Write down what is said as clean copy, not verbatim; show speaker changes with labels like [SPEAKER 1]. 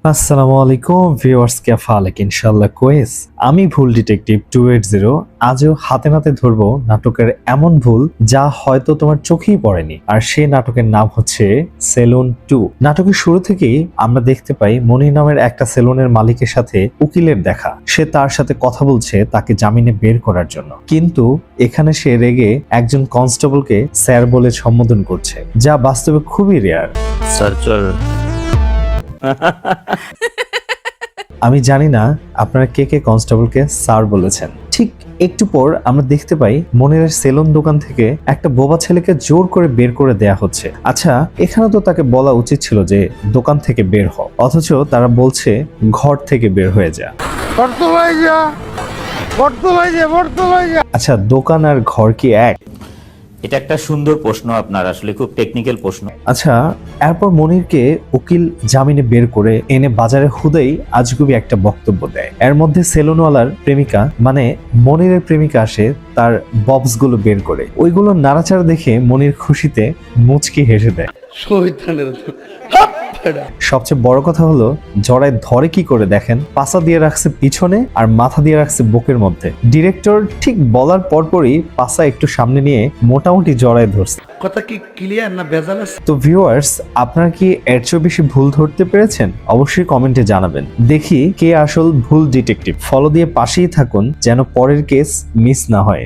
[SPEAKER 1] আসসালামু আলাইকুম ভিউয়ার্স, কেফ হালেক ইনশাআল্লাহ কোয়েস। আমি ভুল ডিটেকটিভ 280 আজও হাতে নাতে ধরবো নাটকের এমন ভুল যা হয়তো তোমার চোখেই পড়েনি। আর সেই নাটকের নাম হচ্ছে সেলুন 2। নাটকের শুরু থেকেই আমরা দেখতে পাই মনি নামের একটা সেলুনের মালিকের সাথে উকিলের দেখা। সে তার সাথে কথা বলছে তাকে জামিনে বের করার জন্য, কিন্তু এখানে সে রেগে একজন কনস্টেবলকে স্যার বলে সম্বোধন করছে, যা বাস্তবে খুবই রেয়ার।
[SPEAKER 2] স্যার চল।
[SPEAKER 1] আমি জানি না আপনারা কে কে কনস্টেবলকে স্যার বলেছেন। ঠিক একটু পর আমরা দেখতে পাই মনিরের সেলুন দোকান থেকে একটা বোবা ছেলেকে জোর করে বের করে দেয়া হচ্ছে। আচ্ছা, এখানে তো তাকে বলা উচিত ছিল যে দোকান থেকে বের হ, অথচ তারা বলছে ঘর থেকে বের হয়ে যা। আচ্ছা, দোকান আর ঘর কি এক?
[SPEAKER 2] এটা একটা সুন্দর প্রশ্ন, আপনার আসলে খুব টেকনিক্যাল প্রশ্ন।
[SPEAKER 1] আচ্ছা, এরপর মনিরকে উকিল জামিনে বের করে এনে বাজারে হুদেই আজগুবি একটা বক্তব্য দেয়। এর মধ্যে সেলুনওয়ালার প্রেমিকা মানে মনিরের প্রেমিকা আসে তার ববস গুলো বের করে। ওইগুলো নাড়াচাড়া দেখে মনির খুশিতে মুচকি হেসে দেয়। সবচেয়ে বড় কথা হলো জড়ায় ধরে কি করে দেখেন, পাছা দিয়ে রাখছে পিছনে আর মাথা দিয়ে রাখছে বুকের মধ্যে। ডিরেক্টর ঠিক বলার পরপরই পাছা একটু সামনে নিয়ে মোটামুটি জড়ায় ধরছে।
[SPEAKER 3] কথা কি ক্লিয়ার না ভেজাল আছে?
[SPEAKER 1] তো ভিউয়ার্স, আপনারা কি এর চেয়ে বেশি ভুল ধরতে পেরেছেন? অবশ্যই কমেন্টে জানাবেন। দেখি কে আসল ভুল ডিটেকটিভ। ফলো দিয়ে পাশেই থাকুন যেন পরের কেস মিস না হয়।